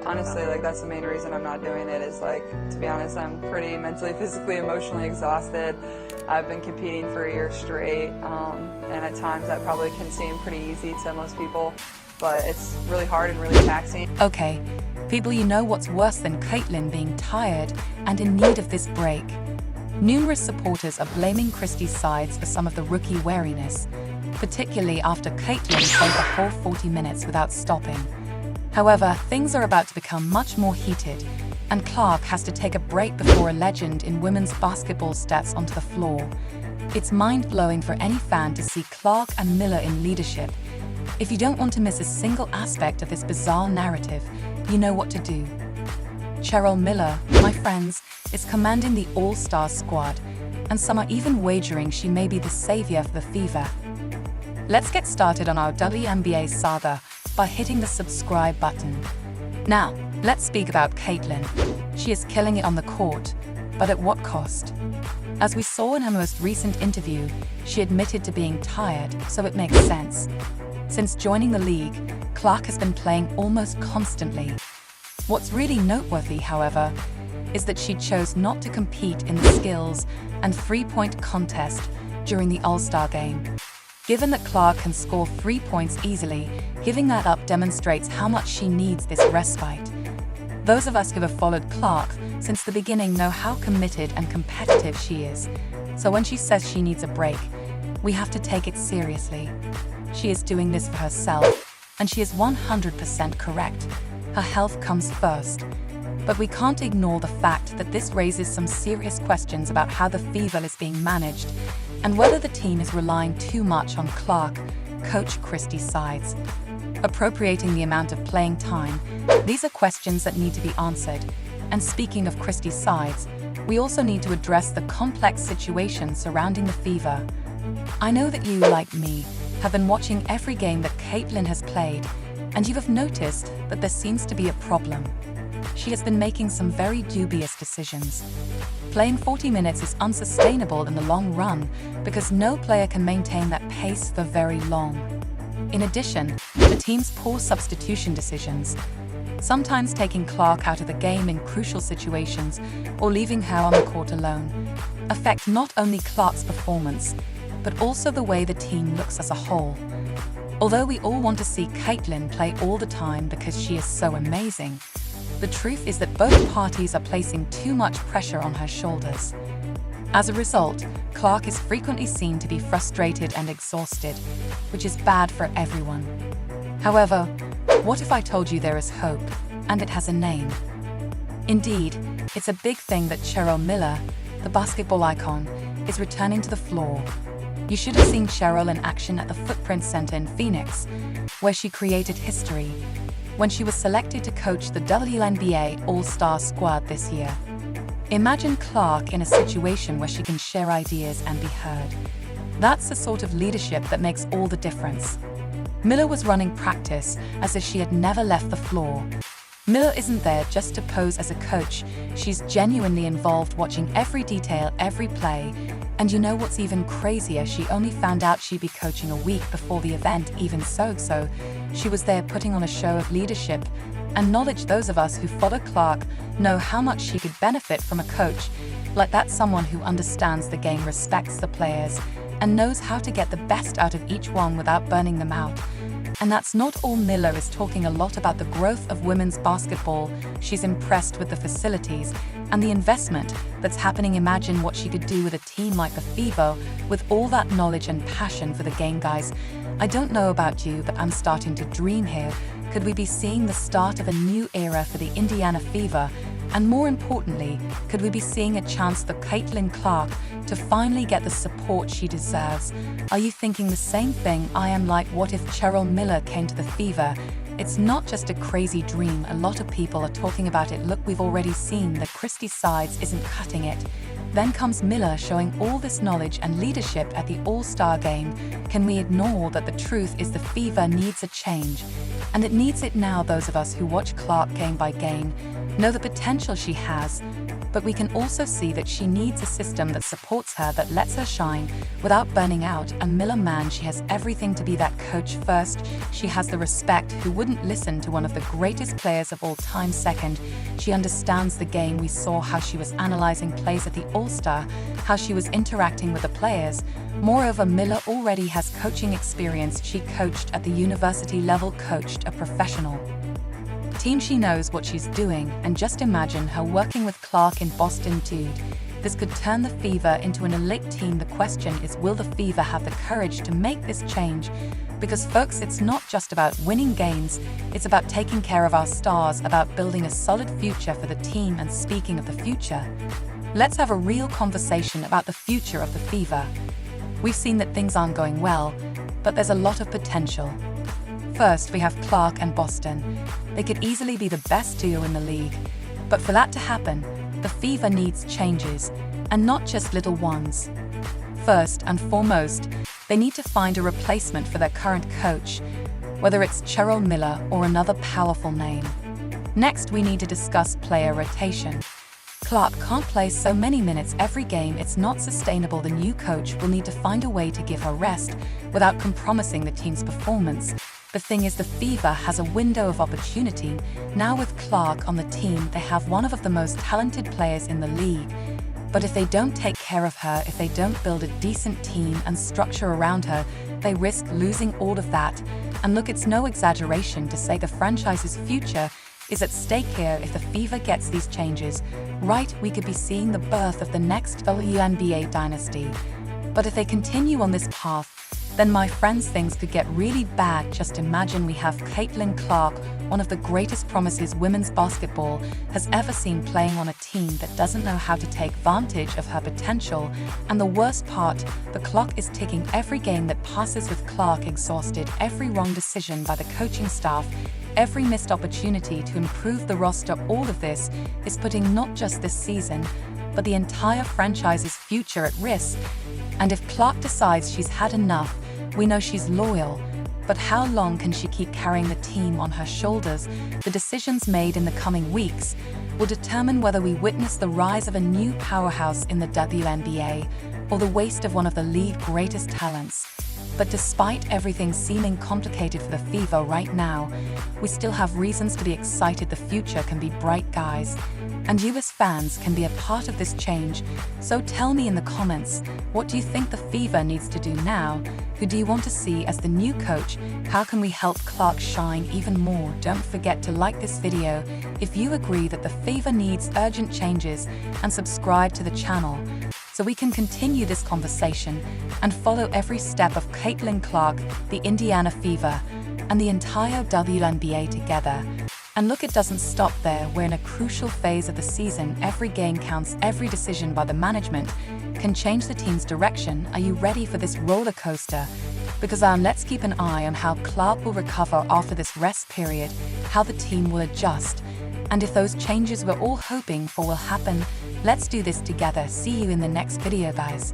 Honestly, like that's the main reason I'm not doing it is like, to be honest, I'm pretty mentally, physically, emotionally exhausted. I've been competing for a year straight, and at times that probably can seem pretty easy to most people, but it's really hard and really taxing. Okay, people, you know what's worse than Caitlyn being tired and in need of this break? Numerous supporters are blaming Christie's sides for some of the rookie wariness, particularly after Caitlyn played the whole 40 minutes without stopping. However, things are about to become much more heated, and Clark has to take a break before a legend in women's basketball steps onto the floor. It's mind-blowing for any fan to see Clark and Miller in leadership. If you don't want to miss a single aspect of this bizarre narrative, you know what to do. Cheryl Miller, my friends, is commanding the All-Star squad, and some are even wagering she may be the savior for the Fever. Let's get started on our WNBA saga by hitting the subscribe button. Now, let's speak about Caitlyn. She is killing it on the court, but at what cost? As we saw in her most recent interview, she admitted to being tired, so it makes sense. Since joining the league, Clark has been playing almost constantly. What's really noteworthy, however, is that she chose not to compete in the skills and three-point contest during the All-Star game. Given that Clark can score 3 points easily, giving that up demonstrates how much she needs this respite. Those of us who have followed Clark since the beginning know how committed and competitive she is. So when she says she needs a break, we have to take it seriously. She is doing this for herself, and she is 100% correct. Her health comes first. But we can't ignore the fact that this raises some serious questions about how the Fever is being managed, and whether the team is relying too much on Clark, Coach Christie's sides. Appropriating the amount of playing time, these are questions that need to be answered. And speaking of Christie's sides, we also need to address the complex situation surrounding the Fever. I know that you, like me, have been watching every game that Caitlyn has played, and you have noticed that there seems to be a problem. She has been making some very dubious decisions. Playing 40 minutes is unsustainable in the long run because no player can maintain that pace for very long. In addition, the team's poor substitution decisions, sometimes taking Clark out of the game in crucial situations or leaving her on the court alone, affect not only Clark's performance, but also the way the team looks as a whole. Although we all want to see Caitlyn play all the time because she is so amazing, the truth is that both parties are placing too much pressure on her shoulders. As a result, Clark is frequently seen to be frustrated and exhausted, which is bad for everyone. However, what if I told you there is hope, and it has a name? Indeed, it's a big thing that Cheryl Miller, the basketball icon, is returning to the floor. You should have seen Cheryl in action at the Footprint Center in Phoenix, where she created history when she was selected to coach the WNBA All-Star squad this year. Imagine Clark in a situation where she can share ideas and be heard. That's the sort of leadership that makes all the difference. Miller was running practice as if she had never left the floor. Miller isn't there just to pose as a coach. She's genuinely involved, watching every detail, every play. And you know what's even crazier? She only found out she'd be coaching a week before the event. Even so, she was there putting on a show of leadership and knowledge. Those of us who follow Clark know how much she could benefit from a coach like that, someone who understands the game, respects the players, and knows how to get the best out of each one without burning them out. And that's not all. Miller is talking a lot about the growth of women's basketball. She's impressed with the facilities and the investment that's happening. Imagine what she could do with a team like the Fever with all that knowledge and passion for the game. Guys, I don't know about you, but I'm starting to dream here. Could we be seeing the start of a new era for the Indiana Fever? And more importantly, could we be seeing a chance for Caitlyn Clark to finally get the support she deserves? Are you thinking the same thing I am? Like, what if Cheryl Miller came to the Fever? It's not just a crazy dream. A lot of people are talking about it. Look, we've already seen that Christie's sides isn't cutting it. Then comes Miller showing all this knowledge and leadership at the All-Star game. Can we ignore that the truth is the Fever needs a change? And it needs it now. Those of us who watch Clark game by game know the potential she has. But we can also see that she needs a system that supports her, that lets her shine without burning out. And Miller, man, she has everything to be that coach. First, she has the respect. Who wouldn't listen to one of the greatest players of all time? Second, she understands the game. We saw how she was analyzing plays at the All-Star, how she was interacting with the players. Moreover, Miller already has coaching experience. She coached at the university level, coached a professional team. She knows what she's doing, and just imagine her working with Clark in Boston. Dude, this could turn the Fever into an elite team. The question is, will the Fever have the courage to make this change? Because folks, it's not just about winning games, it's about taking care of our stars, about building a solid future for the team. And speaking of the future, let's have a real conversation about the future of the Fever. We've seen that things aren't going well, but there's a lot of potential. First, we have Clark and Boston. They could easily be the best duo in the league. But for that to happen, the Fever needs changes, and not just little ones. First and foremost, they need to find a replacement for their current coach, whether it's Cheryl Miller or another powerful name. Next, we need to discuss player rotation. Clark can't play so many minutes every game. It's not sustainable. The new coach will need to find a way to give her rest without compromising the team's performance. The thing is, the Fever has a window of opportunity. Now with Clark on the team, they have one of the most talented players in the league. But if they don't take care of her, if they don't build a decent team and structure around her, they risk losing all of that. And look, it's no exaggeration to say the franchise's future is at stake here. If the Fever gets these changes right, we could be seeing the birth of the next WNBA dynasty. But if they continue on this path, then my friends, things could get really bad. Just imagine we have Caitlyn Clark, one of the greatest promises women's basketball has ever seen, playing on a team that doesn't know how to take advantage of her potential. And the worst part, the clock is ticking. Every game that passes with Clark exhausted, every wrong decision by the coaching staff, every missed opportunity to improve the roster, all of this is putting not just this season, but the entire franchise's future at risk. And if Clark decides she's had enough, we know she's loyal. But how long can she keep carrying the team on her shoulders? The decisions made in the coming weeks will determine whether we witness the rise of a new powerhouse in the WNBA or the waste of one of the league's greatest talents. But despite everything seeming complicated for the Fever right now, we still have reasons to be excited. The future can be bright, guys. And you as fans can be a part of this change. So tell me in the comments, what do you think the Fever needs to do now? Who do you want to see as the new coach? How can we help Clark shine even more? Don't forget to like this video if you agree that the Fever needs urgent changes, and subscribe to the channel so we can continue this conversation and follow every step of Caitlyn Clark, the Indiana Fever, and the entire WNBA together. And look, it doesn't stop there. We're in a crucial phase of the season. Every game counts. Every decision by the management can change the team's direction. Are you ready for this roller coaster? Because let's keep an eye on how Clark will recover after this rest period, how the team will adjust, and if those changes we're all hoping for will happen. Let's do this together. See you in the next video, guys.